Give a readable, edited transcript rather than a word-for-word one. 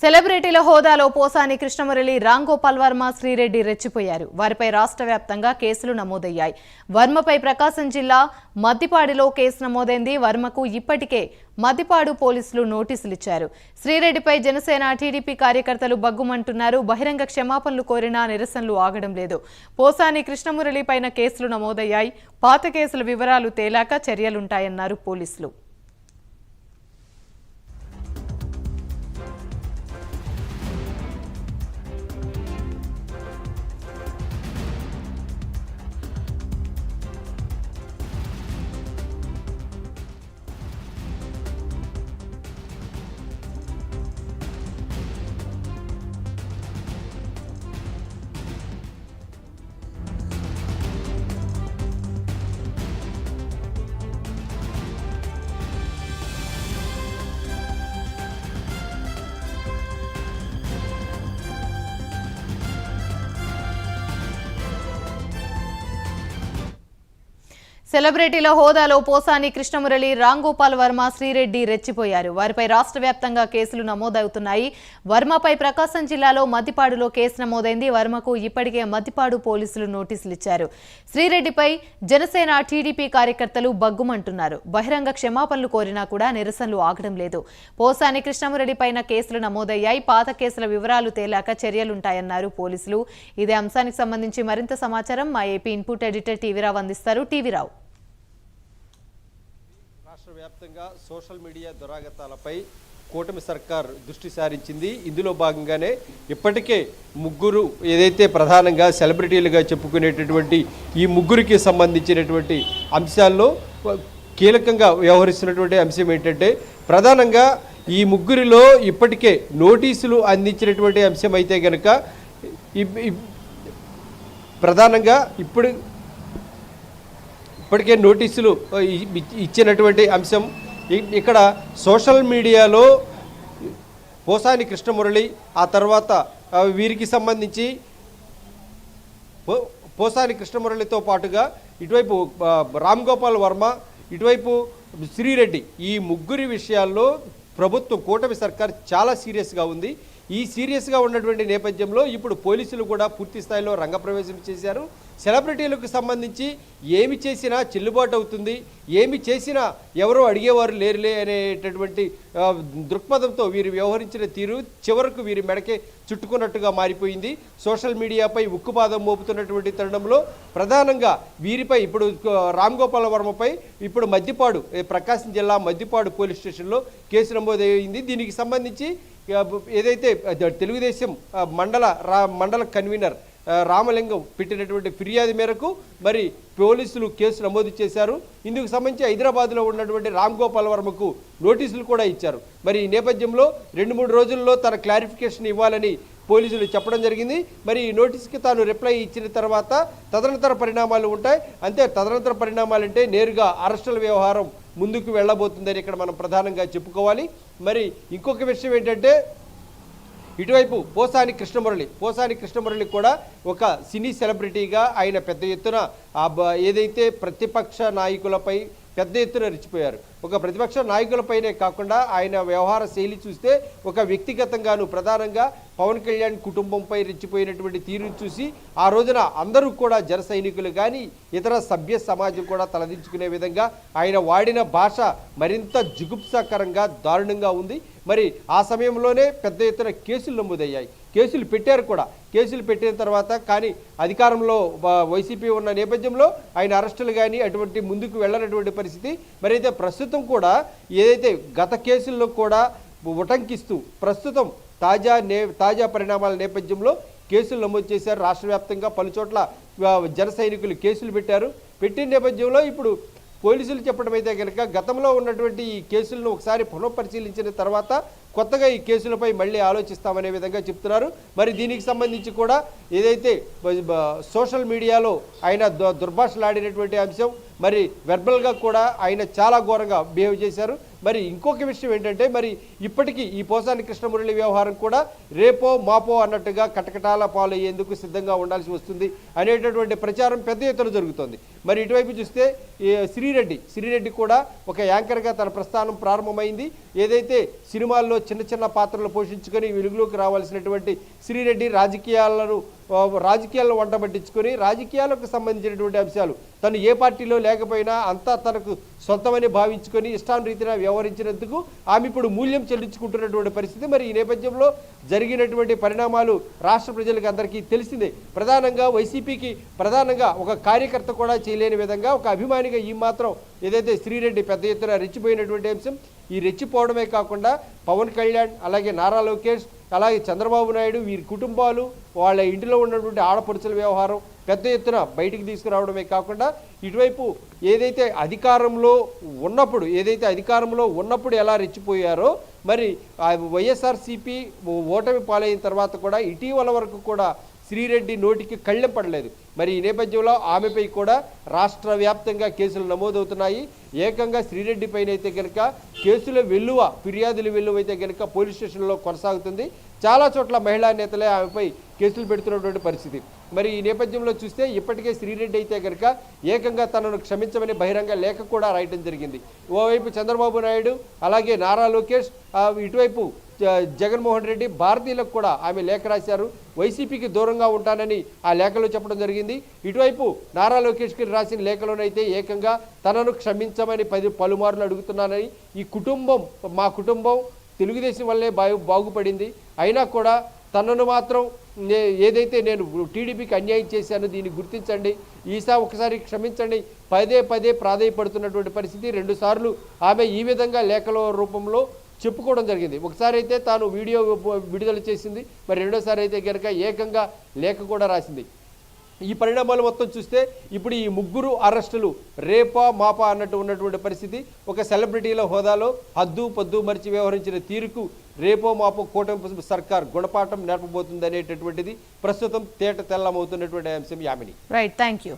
సెలబ్రిటీల హోదాలో పోసాని కృష్ణమురళి, రామ్ గోపాల్ వర్మ, శ్రీరెడ్డి రెచ్చిపోయారు. వారిపై రాష్ట్ర వ్యాప్తంగా కేసులు నమోదయ్యాయి. వర్మపై ప్రకాశం జిల్లా మద్దిపాడులో కేసు నమోదైంది. వర్మకు ఇప్పటికే మద్దిపాడు పోలీసులు నోటీసులు ఇచ్చారు. శ్రీరెడ్డిపై జనసేన, టీడీపీ కార్యకర్తలు బగ్గుమంటున్నారు. బహిరంగ క్షమాపణలు కోరినా నిరసనలు ఆగడం లేదు. పోసాని కృష్ణమురళి పైన కేసులు నమోదయ్యాయి. పాత కేసుల వివరాలు తేలాక చర్యలుంటాయన్నారు పోలీసులు. సెలబ్రిటీల హోదాలో పోసాని కృష్ణమురళి, రామ్ గోపాల్ వర్మ, శ్రీరెడ్డి రెచ్చిపోయారు. వారిపై రాష్ట్ర వ్యాప్తంగా కేసులు నమోదవుతున్నాయి. వర్మపై ప్రకాశం జిల్లాలో మద్దిపాడులో కేసు నమోదైంది. వర్మకు ఇప్పటికే మద్దిపాడు పోలీసులు నోటీసులు ఇచ్చారు. శ్రీరెడ్డిపై జనసేన, టీడీపీ కార్యకర్తలు బగ్గుమంటున్నారు. బహిరంగ క్షమాపణలు కోరినా కూడా నిరసనలు ఆగడం లేదు. పోసాని కృష్ణమురళి పైన కేసులు నమోదయ్యాయి. పాత కేసుల వివరాలు తేలాక చర్యలుంటాయన్నారు పోలీసులు. ఇదే అంశానికి సంబంధించి మరింత సమాచారం మా ఏపీ ఇన్పుట్ ఎడిటర్ టీవీరావు అందిస్తారు. టీవీరావు, రాష్ట్ర వ్యాప్తంగా సోషల్ మీడియా దురాగతాలపై కూటమి సర్కార్ దృష్టి సారించింది. ఇందులో భాగంగానే ఇప్పటికే ముగ్గురు ఏదైతే ప్రధానంగా సెలబ్రిటీలుగా చెప్పుకునేటటువంటి ఈ ముగ్గురికి సంబంధించినటువంటి అంశాల్లో కీలకంగా వ్యవహరిస్తున్నటువంటి అంశం ఏంటంటే, ప్రధానంగా ఈ ముగ్గురిలో ఇప్పటికే నోటీసులు అందించినటువంటి అంశం అయితే కనుక ప్రధానంగా ఇప్పటికే నోటీసులు ఇచ్చినటువంటి అంశం ఇక్కడ సోషల్ మీడియాలో పోసాని కృష్ణమురళి, ఆ తర్వాత వీరికి సంబంధించి పోసాని కృష్ణమురళితో పాటుగా ఇటువైపు రామ్ గోపాల్ వర్మ, ఇటువైపు శ్రీరెడ్డి, ఈ ముగ్గురి విషయాల్లో ప్రభుత్వం కూటమి సర్కార్ చాలా సీరియస్గా ఉంది. ఈ సీరియస్గా ఉన్నటువంటి నేపథ్యంలో ఇప్పుడు పోలీసులు కూడా పూర్తి స్థాయిలో రంగప్రవేశం చేశారు. సెలబ్రిటీలకు సంబంధించి ఏమి చేసినా చెల్లుబాటు అవుతుంది, ఏమి చేసినా ఎవరో అడిగేవారు లేరులే అనేటటువంటి దృక్పథంతో వీరు వ్యవహరించిన తీరు చివరకు వీరి మెడకే చుట్టుకున్నట్టుగా మారిపోయింది. సోషల్ మీడియాపై ఉక్కుపాదం మోపుతున్నటువంటి తరుణంలో ప్రధానంగా వీరిపై ఇప్పుడు రామ్ గోపాల్ వర్మపై ఇప్పుడు మద్దిపాడు, ప్రకాశం జిల్లా మద్దిపాడు పోలీస్ స్టేషన్లో కేసు నమోదైంది. దీనికి సంబంధించి ఏదైతే తెలుగుదేశం మండల కన్వీనర్ రామలింగం పెట్టినటువంటి ఫిర్యాదు మేరకు మరి పోలీసులు కేసు నమోదు చేశారు. ఇందుకు సంబంధించి హైదరాబాద్లో ఉన్నటువంటి రామ్ గోపాల్ వర్మకు నోటీసులు కూడా ఇచ్చారు. మరి ఈ నేపథ్యంలో 2-3 రోజుల్లో తన క్లారిఫికేషన్ ఇవ్వాలని పోలీసులు చెప్పడం జరిగింది. మరి ఈ నోటీస్కి తాను రిప్లై ఇచ్చిన తర్వాత తదనంతర పరిణామాలు ఉంటాయి. అంతే, తదనంతర పరిణామాలంటే నేరుగా అరెస్టుల వ్యవహారం ముందుకు వెళ్ళబోతుందని ఇక్కడ మనం ప్రధానంగా చెప్పుకోవాలి. మరి ఇంకొక విషయం ఏంటంటే, ఇటువైపు పోసాని కృష్ణమురళి కూడా ఒక సినీ సెలబ్రిటీగా ఆయన పెద్ద ఎత్తున ఏదైతే ప్రతిపక్ష నాయకులపై పెద్ద ఎత్తున రెచ్చిపోయారు. ఒక ప్రతిపక్ష నాయకులపైనే కాకుండా ఆయన వ్యవహార శైలి చూస్తే ఒక వ్యక్తిగతంగాను ప్రధానంగా పవన్ కళ్యాణ్ కుటుంబంపై రెచ్చిపోయినటువంటి తీరును చూసి ఆ రోజున అందరూ కూడా జన సైనికులు కానీ ఇతర సభ్య సమాజం కూడా తలదించుకునే విధంగా ఆయన వాడిన భాష మరింత జుగుప్సాకరంగా దారుణంగా ఉంది. మరి ఆ సమయంలోనే పెద్ద ఎత్తున కేసులు నమోదయ్యాయి. కేసులు పెట్టారు కూడా. కేసులు పెట్టిన తర్వాత కానీ అధికారంలో వైసీపీ ఉన్న నేపథ్యంలో ఆయన అరెస్టులు కానీ అటువంటి ముందుకు వెళ్ళనటువంటి పరిస్థితి. మరి అయితే ప్రస్తుతం కూడా ఏదైతే గత కేసుల్లో కూడా ఉటంకిస్తూ ప్రస్తుతం తాజా పరిణామాల నేపథ్యంలో కేసులు నమోదు చేశారు. రాష్ట్ర వ్యాప్తంగా పలుచోట్ల జన సైనికులు కేసులు పెట్టిన నేపథ్యంలో ఇప్పుడు పోలీసులు చెప్పడం అయితే కనుక గతంలో ఉన్నటువంటి ఈ కేసులను ఒకసారి పునఃపరిశీలించిన తర్వాత కొత్తగా ఈ కేసులపై మళ్ళీ ఆలోచిస్తామనే విధంగా చెప్తున్నారు. మరి దీనికి సంబంధించి కూడా ఏదైతే సోషల్ మీడియాలో ఆయన దుర్భాషలాడినటువంటి అంశం, మరి వెర్బల్గా కూడా ఆయన చాలా ఘోరంగా బిహేవ్ చేశారు. మరి ఇంకొక విషయం ఏంటంటే మరి ఇప్పటికీ ఈ పోసాని కృష్ణమురళి వ్యవహారం కూడా రేపో మాపో అన్నట్టుగా కటకటాల పాలు అయ్యేందుకు సిద్ధంగా ఉండాల్సి వస్తుంది అనేటటువంటి ప్రచారం పెద్ద ఎత్తున జరుగుతోంది. మరి ఇటువైపు చూస్తే శ్రీరెడ్డి కూడా ఒక యాంకర్గా తన ప్రస్థానం ప్రారంభమైంది. ఏదైతే సినిమాల్లో చిన్న చిన్న పాత్రలు పోషించుకొని వెలుగులోకి రావాల్సినటువంటి శ్రీరెడ్డి రాజకీయాలను వంట పట్టించుకొని రాజకీయాలకు సంబంధించినటువంటి అంశాలు తను ఏ పార్టీలో లేకపోయినా అంతా తనకు సొంతమని భావించుకొని ఇష్టానురీతిన వ్యవహరించినందుకు ఆమె ఇప్పుడు మూల్యం చెల్లించుకుంటున్నటువంటి పరిస్థితి. మరి ఈ నేపథ్యంలో జరిగినటువంటి పరిణామాలు రాష్ట్ర ప్రజలకు అందరికీ తెలిసిందే. ప్రధానంగా వైసీపీకి ఒక కార్యకర్త కూడా చేయలేని విధంగా ఒక అభిమానిగా ఈ మాత్రం ఏదైతే శ్రీరెడ్డి పెద్ద ఎత్తున రెచ్చిపోయినటువంటి అంశం. ఈ రెచ్చిపోవడమే కాకుండా పవన్ కళ్యాణ్, అలాగే నారా లోకేష్, అలాగే చంద్రబాబు నాయుడు, వీరి కుటుంబాలు, వాళ్ళ ఇంటిలో ఉన్నటువంటి ఆడపడుచుల వ్యవహారం పెద్ద ఎత్తున బయటికి తీసుకురావడమే కాకుండా ఇటువైపు ఏదైతే అధికారంలో ఉన్నప్పుడు ఎలా రెచ్చిపోయారో మరి వైఎస్ఆర్సీపీ ఓటమి పాలైన తర్వాత కూడా ఇటీవల వరకు కూడా శ్రీరెడ్డి నోటికి కళ్ళెం పడలేదు. మరి ఈ నేపథ్యంలో ఆమెపై కూడా రాష్ట్ర వ్యాప్తంగా కేసులు నమోదవుతున్నాయి. ఏకంగా శ్రీరెడ్డి పైన అయితే కనుక ఫిర్యాదుల వెల్లువ అయితే కనుక పోలీస్ స్టేషన్లో కొనసాగుతుంది. చాలా చోట్ల మహిళా నేతలే ఆమెపై కేసులు పెడుతున్నటువంటి పరిస్థితి. మరి ఈ నేపథ్యంలో చూస్తే ఇప్పటికే శ్రీరెడ్డి అయితే కనుక ఏకంగా తనను క్షమించమని బహిరంగ లేఖ కూడా రాయటం జరిగింది. ఓవైపు చంద్రబాబు నాయుడు, అలాగే నారా లోకేష్, ఇటువైపు జగన్మోహన్ రెడ్డి, భారతీయులకు కూడా ఆమె లేఖ రాశారు. వైసీపీకి దూరంగా ఉంటానని ఆ లేఖలో చెప్పడం జరిగింది. ఇటువైపు నారా లోకేష్కి రాసిన లేఖలోనైతే ఏకంగా తనను క్షమించమని పలుమార్లు అడుగుతున్నానని, మా కుటుంబం తెలుగుదేశం వల్లే బాగుపడింది, అయినా కూడా తనను మాత్రం ఏదైతే నేను టీడీపీకి అన్యాయం చేశానో దీన్ని గుర్తించండి, ఒకసారి క్షమించండి, పదే ప్రాధేయపడుతున్నటువంటి పరిస్థితి. 2 సార్లు ఆమె ఈ విధంగా లేఖల రూపంలో చెప్పుకోవడం జరిగింది. ఒకసారి అయితే తాను వీడియో విడుదల చేసింది, మరి రెండోసారి అయితే కనుక ఏకంగా లేఖ కూడా రాసింది. ఈ పరిణామాలు మొత్తం చూస్తే ఇప్పుడు ఈ 3 అరెస్టులు రేపా మాపా అన్నట్టు ఉన్నటువంటి పరిస్థితి. ఒక సెలబ్రిటీల హోదాలో హద్దు పద్దు మరిచి వ్యవహరించిన తీరుకు రేపో మాపో కూటమి సర్కార్ గుణపాఠం నేర్పబోతుంది అనేటటువంటిది ప్రస్తుతం తేట తెల్లమవుతున్నటువంటి అంశం. యామిని. Right, thank you.